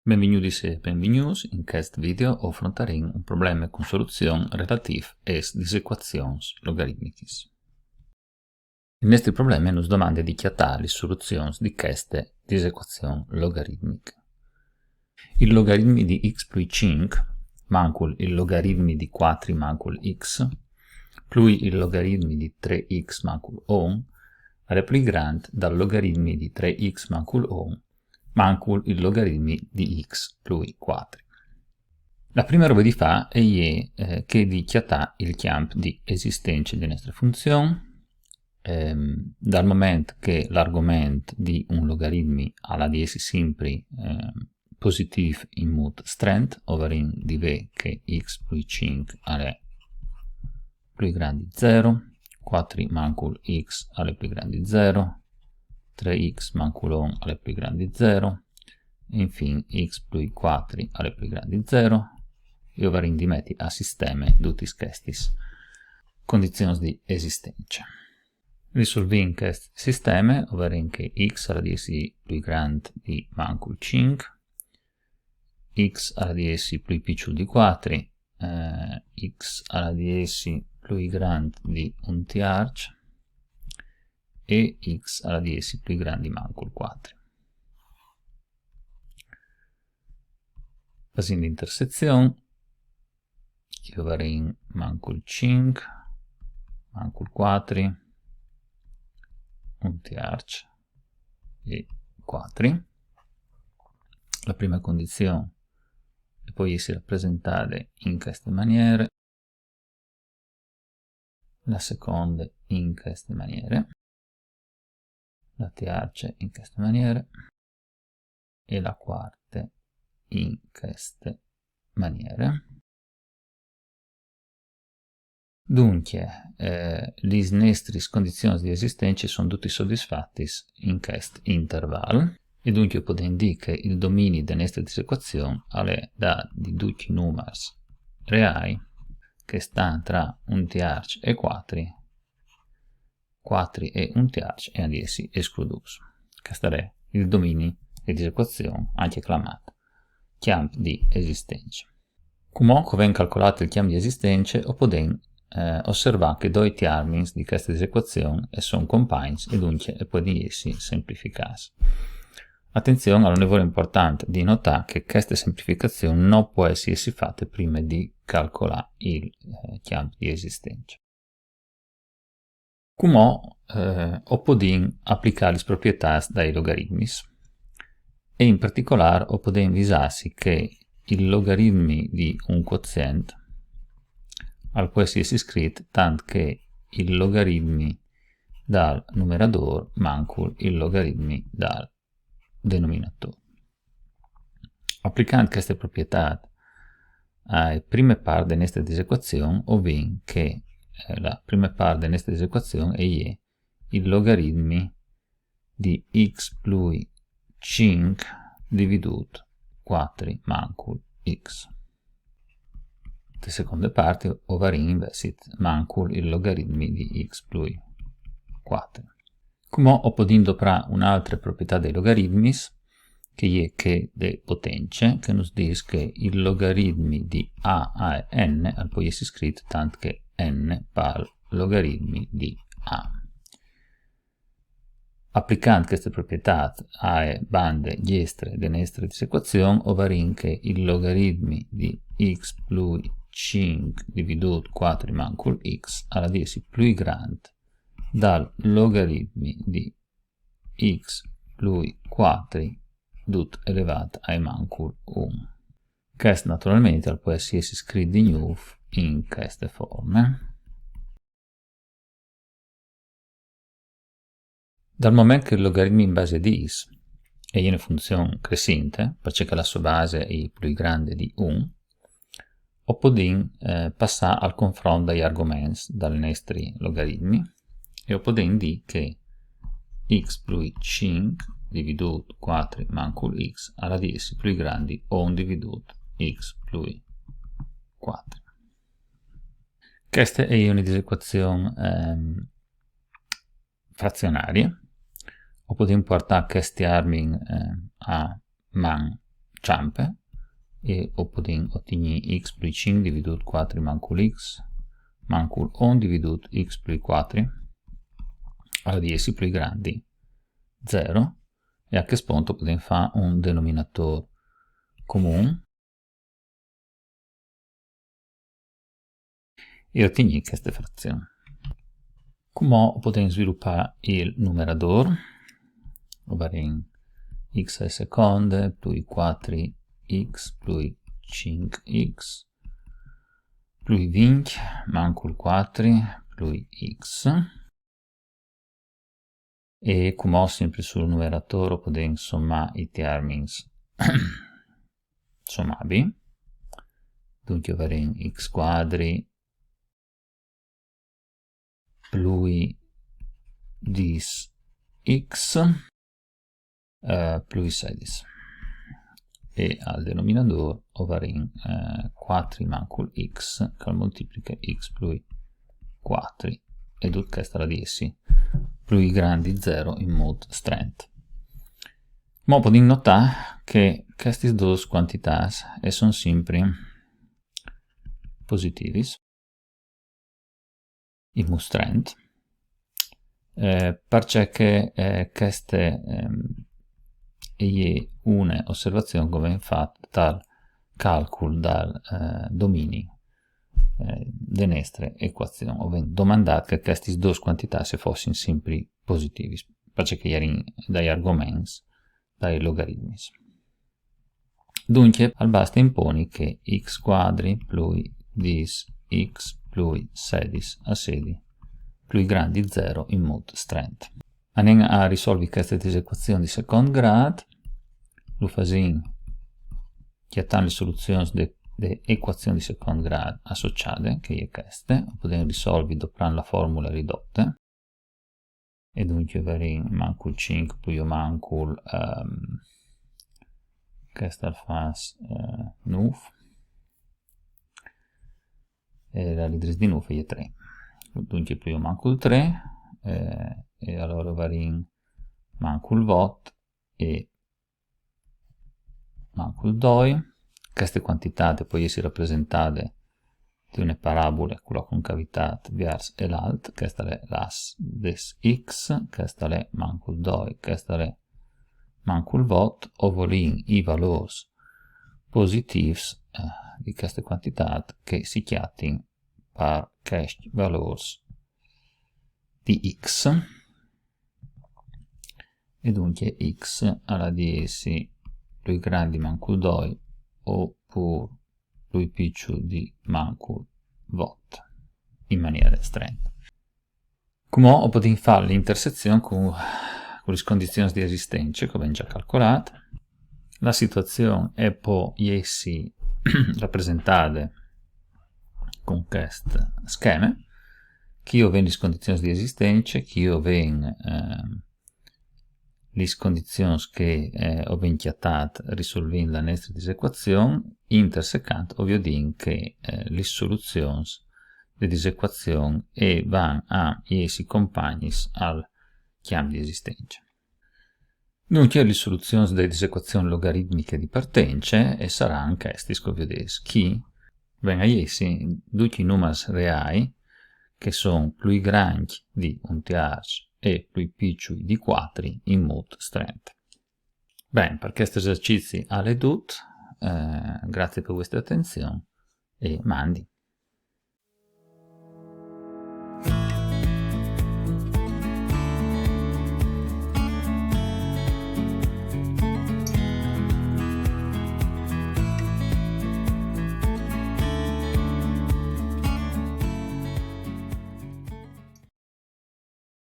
Benvenuti e benvenuti. In questo video affronteremo un problema con soluzione relativa alle disequazioni logaritmiche. In questo problema ci domanda di chiamare le soluzioni di queste disequazioni logaritmiche. Il logaritmo di x più 5 mancul il logaritmo di 4 mancul x più il logaritmo di 3x mancul 1 è più grande dal logaritmo di 3x mancul 1 mancul il logaritmo di x più 4. La prima roba di fa è che di chiamare il campo di esistenza di nostra funzione, dal momento che l'argomento di un logaritmo ha di essere sempre positivo in modo strength, ovvero di ve che x più 5 è più grande di 0, 4 mancul x è più grande di 0, 3x mancul 1 è più grande di 0, infine x più 4 è più grande di 0, e ovvero di mettere a sistema tutte queste condizioni di esistenza. Risolviamo questo sistema, ovvero che x è di essere più grande di mancul 5, x è di essere più piccolo di 4, x è di essere più grande di 1 terzo, e x è di essere più grande di mancul 4. Facendo l'intersezione, che avremo mancul 5, mancul 4, 1 terzo e 4. La prima condizione può essere rappresentata in queste maniere, la seconda in queste maniere, la terza in queste maniere e la quarta in queste maniere. Dunque, le nostre condizioni di esistenza sono tutte soddisfatte in questo intervallo e dunque possiamo dire che il dominio della nostra disequazione è da di due numeri reali che stanno tra 1 terzo e 4, 4 e 1 terzo e di essi esclusi. Questo è il dominio di disequazione, anche chiamato campo di esistenza. Comunque viene calcolato il campo di esistenza o possiamo osservare che due termini di questa disequazione sono compagni e dunque possono essere semplificati. Attenzione, è un lavoro importante di notare che questa semplificazione non può essere fatta prima di calcolare il campo di esistenza. Come possiamo applicare le proprietà dai logaritmi e in particolare possiamo visarsi che il logaritmo di un quoziente può essere scritto tanto che il logaritmo dal numeratore mancul il logaritmo dal denominatore. Applicando queste proprietà alle prime parti della nostra disequazione, ovvero che la prima parte della nostra disequazione è il logaritmo di x più 5 dividuto 4 mancul x. La seconda parte ovarino invece mancul il logaritmo di x più 4. Come possiamo doprare un'altra proprietà dei logaritmi, che è che le potenze, che ci dice che il logaritmo di a e n può essere scritto tanto che n pari logaritmi di a. Applicando queste proprietà alle bande destre della nostra disequazione, ovarino che il logaritmo di x più 5 dividuto 4 mancul x è di essere più grande dal logaritmo di x più 4 tutto elevato ai mancul 1. Questo naturalmente può essere scritto di nuovo in queste forme. Dal momento che il logaritmo in base di x è una funzione crescente, perché la sua base è più grande di 1, possiamo passare al confronto degli argomenti dai nostri logaritmi e possiamo dire che x più 5 dividuto 4 mancul x è di essere più grande di 1 dividuto x più 4. Questa è una disequazione frazionaria, o possiamo portare questi termini a man ciampe e o podem ottenere x plus 5 dividut 4 mancul x mancul 1 dividut x plus 4 alla 10 più grandi 0 e a questo punto possiamo fare un denominatore comune e ottenere queste frazioni. Come possiamo sviluppare il numeratore? Ovvero x alle seconde più 4x più 5x più 20 mancul 4 più x. E come sempre sul numeratore possiamo sommare i termini sommabili. Dunque avremo x quadri più 10x più 16. E al denominatore avremo 4 mancul x che moltiplica x più 4 e questa la 10 più grandi 0 in modo stretto. Ma possiamo notare che queste due quantità sono sempre positivi in modo stretto, perché queste è un'osservazione che viene fatta dal calcolo dal dominio delle nostre equazioni, o viene domandato che queste due quantità fossero sempre positivi, perché erano dagli argomenti, dai logaritmi. Dunque, al basta imponi che x quadri più 10x più 16 a 16 più grandi 0 in modo stretto. Andiamo a risolvere queste disequazioni di secondo grado. Lo facciamo chiamando le soluzioni delle equazioni di secondo grado associate, che è queste. Possiamo risolvere doppando la formula ridotta. E dunque avremo mancul 5 più mancul questa fa 9 e la ridresa di 9 è 3. Dunque più mancul 3 e allora avremo mancul vot e mancul 2. Queste quantità poi si rappresentate di una parabola con la concavità verso l'alto. Questa è l'asse des x, questa è mancul 2, questa è mancul vot, o vogliamo i valori positivi di queste quantità che si chiamano per questi valori di x, e dunque x alla 10 più grande mancul 2 oppure più piccolo di mancul vot in maniera stretta. Come possiamo fare l'intersezione con le condizioni di esistenza che abbiamo già calcolato. La situazione è poi rappresentata con questo schema, che io vengo le condizioni di esistenza, che io vengo le condizioni che ho chiamate risolvendo la nostra disequazione, intersecando ovviamente che le soluzioni di disequazione vanno a essere compagni al chiamo di esistenza. Dunque le soluzioni delle disequazioni logaritmiche di partenza e saranno queste che vedete, che vengono a essere tutti i numeri reali che sono più grandi di un terzo e più piccoli di 4 in modo stretto. Bene, per questo esercizio alle tutto, grazie per questa attenzione e mandi.